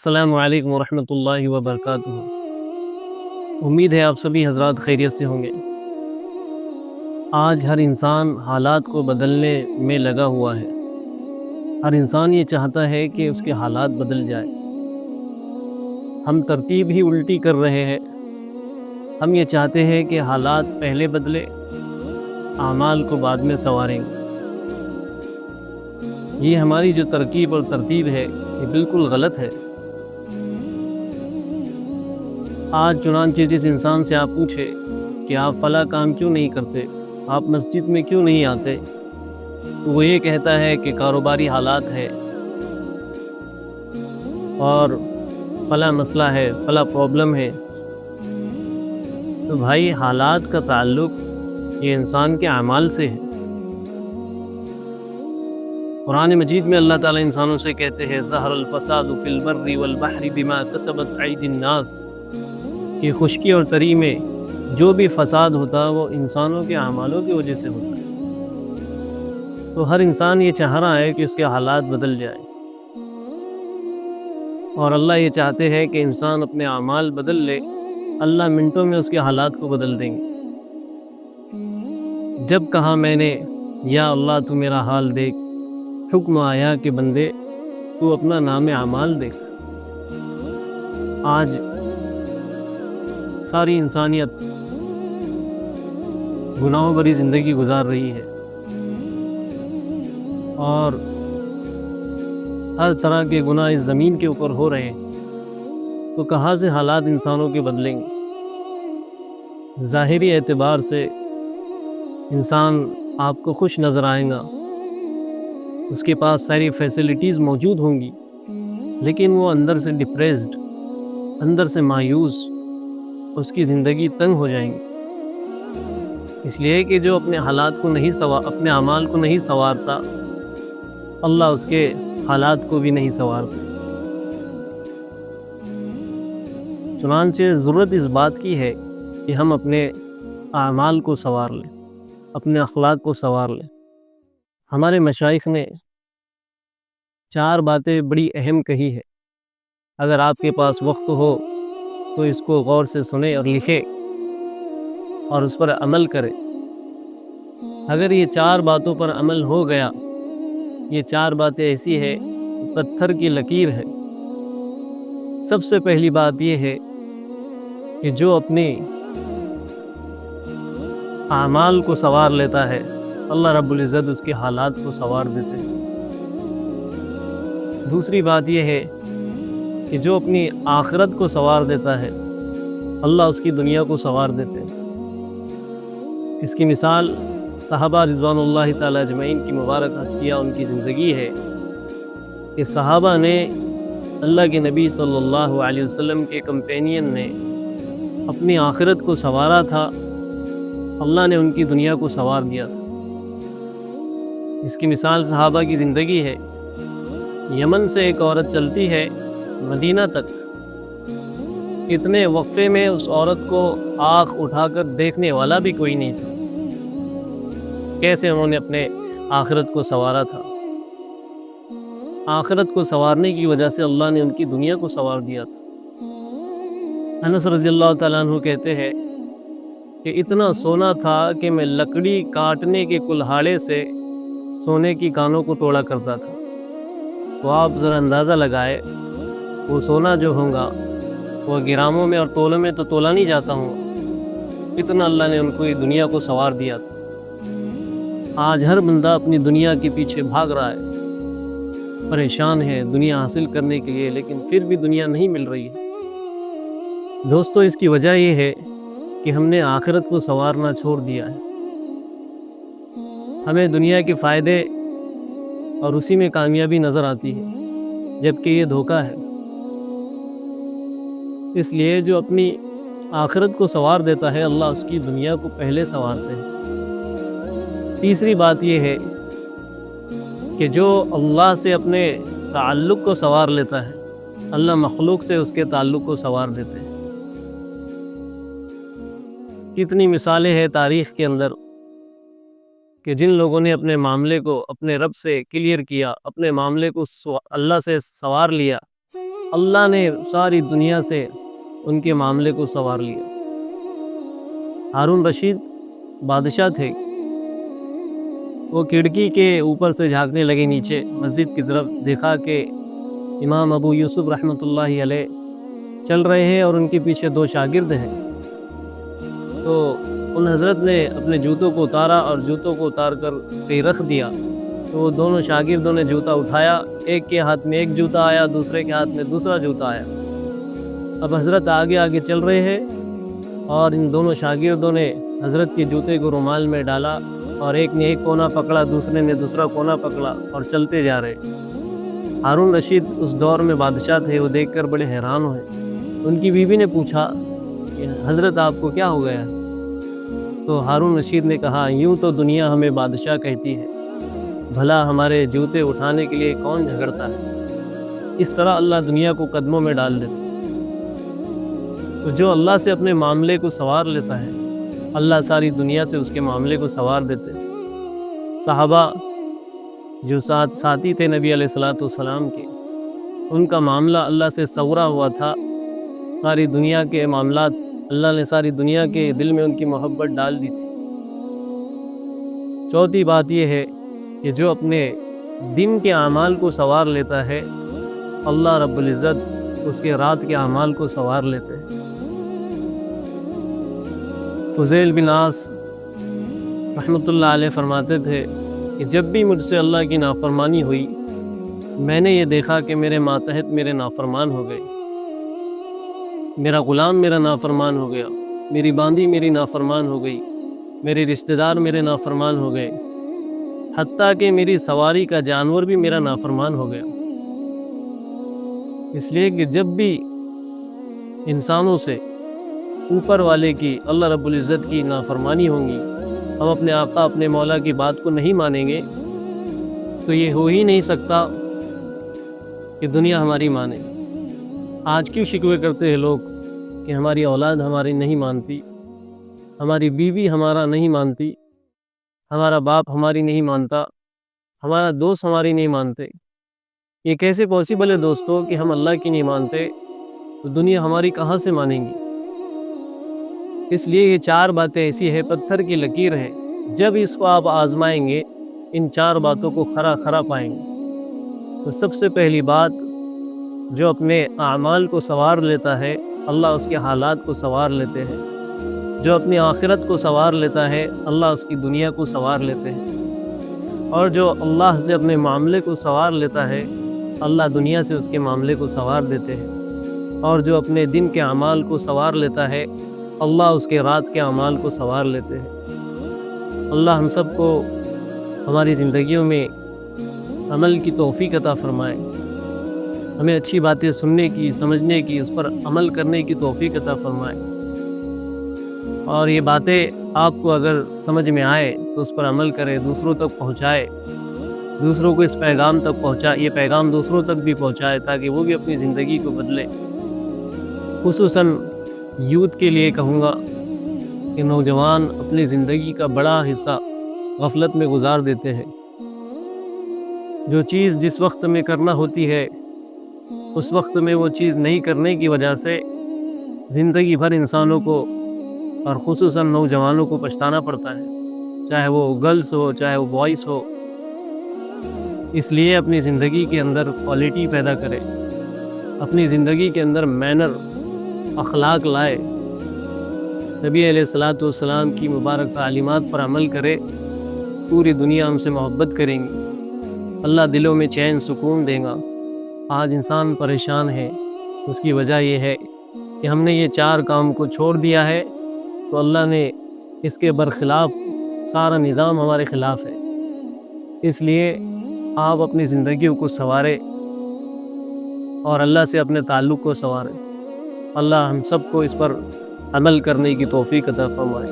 السلام علیکم ورحمۃ اللہ وبرکاتہ۔ امید ہے آپ سبھی حضرات خیریت سے ہوں گے۔ آج ہر انسان حالات کو بدلنے میں لگا ہوا ہے۔ ہر انسان یہ چاہتا ہے کہ اس کے حالات بدل جائے۔ ہم ترتیب ہی الٹی کر رہے ہیں۔ ہم یہ چاہتے ہیں کہ حالات پہلے بدلے، اعمال کو بعد میں سنواریں گے۔ یہ ہماری جو ترکیب اور ترتیب ہے یہ بالکل غلط ہے۔ آج چنانچہ جس انسان سے آپ پوچھے کہ آپ فلاں کام کیوں نہیں کرتے، آپ مسجد میں کیوں نہیں آتے، تو وہ یہ کہتا ہے کہ کاروباری حالات ہے اور فلاں مسئلہ ہے، فلاں پرابلم ہے۔ تو بھائی، حالات کا تعلق یہ انسان کے اعمال سے ہے۔ قرآن مجید میں اللہ تعالیٰ انسانوں سے کہتے ہیں ظہر الفساد فی البر والبحر بما کسبت ایدی الناس، کہ خشکی اور تری میں جو بھی فساد ہوتا وہ انسانوں کے اعمالوں کی وجہ سے ہوتا ہے۔ تو ہر انسان یہ چاہ رہا ہے کہ اس کے حالات بدل جائیں، اور اللہ یہ چاہتے ہیں کہ انسان اپنے اعمال بدل لے، اللہ منٹوں میں اس کے حالات کو بدل دیں گے۔ جب کہا میں نے یا اللہ تو میرا حال دیکھ، حکم آیا کہ بندے تو اپنا نام اعمال دیکھ۔ آج ساری انسانیت گناہوں بھری زندگی گزار رہی ہے، اور ہر طرح کے گناہ اس زمین کے اوپر ہو رہے ہیں، تو کہاں سے حالات انسانوں کے بدلیں گے؟ ظاہری اعتبار سے انسان آپ کو خوش نظر آئے گا، اس کے پاس ساری فیسلٹیز موجود ہوں گی، لیکن وہ اندر سے ڈپریسڈ، اندر سے مایوس، اس کی زندگی تنگ ہو جائیں گی، اس لیے کہ جو اپنے حالات کو نہیں اپنے اعمال کو نہیں سنوارتا، اللہ اس کے حالات کو بھی نہیں سنوارتا۔ چنانچہ ضرورت اس بات کی ہے کہ ہم اپنے اعمال کو سنوار لیں، اپنے اخلاق کو سنوار لیں۔ ہمارے مشائخ نے 4 باتیں بڑی اہم کہی ہے۔ اگر آپ کے پاس وقت ہو تو اس کو غور سے سنیں اور لکھیں اور اس پر عمل کریں۔ اگر یہ 4 باتوں پر عمل ہو گیا، یہ 4 باتیں ایسی ہے پتھر کی لکیر ہے۔ سب سے پہلی بات یہ ہے کہ جو اپنی اعمال کو سنوار لیتا ہے، اللہ رب العزت اس کے حالات کو سنوار دیتے ہیں۔ دوسری بات یہ ہے کہ جو اپنی آخرت کو سنوار دیتا ہے، اللہ اس کی دنیا کو سنوار دیتے ہیں۔ اس کی مثال صحابہ رضوان اللہ تعالی اجمعین کی مبارک ہستیاں، ان کی زندگی ہے کہ صحابہ نے اللہ کے نبی صلی اللہ علیہ وسلم کے کمپینین نے اپنی آخرت کو سنوارا تھا، اللہ نے ان کی دنیا کو سنوار دیا تھا۔ اس کی مثال صحابہ کی زندگی ہے۔ یمن سے ایک عورت چلتی ہے مدینہ تک، اتنے وقفے میں اس عورت کو آنکھ اٹھا کر دیکھنے والا بھی کوئی نہیں تھا۔ کیسے انہوں نے اپنے آخرت کو سنوارا تھا؟ آخرت کو سنوارنے کی وجہ سے اللہ نے ان کی دنیا کو سنوار دیا تھا۔ انس رضی اللہ تعالیٰ عنہ کہتے ہیں کہ اتنا سونا تھا کہ میں لکڑی کاٹنے کے کلہاڑے سے سونے کی کانوں کو توڑا کرتا تھا۔ تو آپ ذرا اندازہ لگائے، وہ سونا جو ہوگا وہ گراموں میں اور تولوں میں تو تولا نہیں جاتا ہوں، اتنا اللہ نے ان کو یہ دنیا کو سنوار دیا تھا۔ آج ہر بندہ اپنی دنیا کے پیچھے بھاگ رہا ہے، پریشان ہے دنیا حاصل کرنے کے لیے، لیکن پھر بھی دنیا نہیں مل رہی ہے۔ دوستو، اس کی وجہ یہ ہے کہ ہم نے آخرت کو سنوارنا چھوڑ دیا ہے۔ ہمیں دنیا کے فائدے اور اسی میں کامیابی نظر آتی ہے، جبکہ یہ دھوکہ ہے۔ اس لیے جو اپنی آخرت کو سنوار دیتا ہے، اللہ اس کی دنیا کو پہلے سنوارتے ہیں۔ تیسری بات یہ ہے کہ جو اللہ سے اپنے تعلق کو سنوار لیتا ہے، اللہ مخلوق سے اس کے تعلق کو سنوار دیتے ہیں۔ کتنی مثالیں ہیں تاریخ کے اندر کہ جن لوگوں نے اپنے معاملے کو اپنے رب سے کلیئر کیا، اپنے معاملے کو اللہ سے سنوار لیا، اللہ نے ساری دنیا سے ان کے معاملے کو سنوار لیا۔ ہارون رشید بادشاہ تھے، وہ کھڑکی کے اوپر سے جھانکنے لگے نیچے مسجد کی طرف، دیکھا کہ امام ابو یوسف رحمۃ اللہ علیہ چل رہے ہیں اور ان کے پیچھے 2 شاگرد ہیں۔ تو ان حضرت نے اپنے جوتوں کو اتارا اور جوتوں کو اتار کر کہیں رکھ دیا، تو وہ دونوں شاگردوں نے جوتا اٹھایا، ایک کے ہاتھ میں ایک جوتا آیا، دوسرے کے ہاتھ میں دوسرا جوتا آیا۔ اب حضرت آگے آگے چل رہے ہیں اور ان دونوں شاگردوں نے حضرت کے جوتے کو رومال میں ڈالا اور ایک نے ایک کونا پکڑا، دوسرے نے دوسرا کونا پکڑا اور چلتے جا رہے۔ ہارون رشید اس دور میں بادشاہ تھے، وہ دیکھ کر بڑے حیران ہوئے۔ ان کی بیوی نے پوچھا کہ حضرت آپ کو کیا ہو گیا؟ تو ہارون رشید نے کہا، یوں تو دنیا ہمیں بادشاہ کہتی ہے، بھلا ہمارے جوتے اٹھانے کے لیے کون جھگڑتا ہے؟ اس طرح اللہ دنیا کو قدموں میں ڈال دیتا ہے۔ تو جو اللہ سے اپنے معاملے کو سنوار لیتا ہے، اللہ ساری دنیا سے اس کے معاملے کو سنوار دیتے ہیں۔ صحابہ جو ساتھی تھے نبی علیہ الصلوۃ والسلام کے، ان کا معاملہ اللہ سے سورا ہوا تھا۔ ساری دنیا کے معاملات اللہ نے ساری دنیا کے دل میں ان کی محبت ڈال دی تھی۔ چوتھی بات یہ ہے کہ جو اپنے دن کے اعمال کو سنوار لیتا ہے، اللہ رب العزت اس کے رات کے اعمال کو سنوار لیتے ہیں۔ فضیل بن عاص رحمۃ اللہ علیہ فرماتے تھے کہ جب بھی مجھ سے اللہ کی نافرمانی ہوئی، میں نے یہ دیکھا کہ میرے ماتحت میرے نافرمان ہو گئے، میرا غلام میرا نافرمان ہو گیا، میری باندی میری نافرمان ہو گئی، میرے رشتہ دار میرے نافرمان ہو گئے، حتیٰ کہ میری سواری کا جانور بھی میرا نافرمان ہو گیا۔ اس لیے کہ جب بھی انسانوں سے اوپر والے کی، اللہ رب العزت کی نافرمانی ہوں گی، ہم اپنے آقا اپنے مولا کی بات کو نہیں مانیں گے، تو یہ ہو ہی نہیں سکتا کہ دنیا ہماری مانے۔ آج کیوں شکوے کرتے ہیں لوگ کہ ہماری اولاد ہماری نہیں مانتی، ہماری بیوی ہمارا نہیں مانتی، ہمارا باپ ہماری نہیں مانتا، ہمارا دوست ہماری نہیں مانتے؟ یہ کیسے پاسبل ہے دوستو کہ ہم اللہ کی نہیں مانتے تو دنیا ہماری کہاں سے مانیں گی؟ اس لیے یہ 4 باتیں ایسی ہے، پتھر کی لکیر ہے، جب اس کو آپ آزمائیں گے ان 4 باتوں کو کھرا کھرا پائیں گے۔ تو سب سے پہلی بات، جو اپنے اعمال کو سنوار لیتا ہے، اللہ اس کے حالات کو سنوار لیتے ہیں۔ جو اپنی آخرت کو سنوار لیتا ہے، اللہ اس کی دنیا کو سنوار لیتے ہیں۔ اور جو اللہ سے اپنے معاملے کو سنوار لیتا ہے، اللہ دنیا سے اس کے معاملے کو سنوار دیتے ہیں۔ اور جو اپنے دن کے اعمال کو سنوار لیتا ہے، اللہ اس کے رات کے اعمال کو سنوار لیتے ہیں۔ اللہ ہم سب کو ہماری زندگیوں میں عمل کی توفیق عطا فرمائے، ہمیں اچھی باتیں سننے کی، سمجھنے کی، اس پر عمل کرنے کی توفیق عطا فرمائے۔ اور یہ باتیں آپ کو اگر سمجھ میں آئے تو اس پر عمل کرے، دوسروں تک پہنچائے، دوسروں کو اس پیغام تک پہنچائے، یہ پیغام دوسروں تک بھی پہنچائے تاکہ وہ بھی اپنی زندگی کو بدلے۔ خصوصاً یوتھ کے لیے کہوں گا کہ نوجوان اپنی زندگی کا بڑا حصہ غفلت میں گزار دیتے ہیں۔ جو چیز جس وقت میں کرنا ہوتی ہے، اس وقت میں وہ چیز نہیں کرنے کی وجہ سے زندگی بھر انسانوں کو اور خصوصاً نوجوانوں کو پچھتانا پڑتا ہے، چاہے وہ گرلس ہو چاہے وہ بوائز ہو۔ اس لیے اپنی زندگی کے اندر کوالٹی پیدا کرے، اپنی زندگی کے اندر مینر، اخلاق لائے، نبی علیہ الصلوۃ والسلام کی مبارک تعلیمات پر عمل کرے، پوری دنیا ہم سے محبت کریں گی، اللہ دلوں میں چین سکون دے گا۔ آج انسان پریشان ہے، اس کی وجہ یہ ہے کہ ہم نے یہ 4 کام کو چھوڑ دیا ہے، تو اللہ نے اس کے برخلاف سارا نظام ہمارے خلاف ہے۔ اس لیے آپ اپنی زندگیوں کو سنواریں اور اللہ سے اپنے تعلق کو سنواریں۔ اللہ ہم سب کو اس پر عمل کرنے کی توفیق عطا فرمائے۔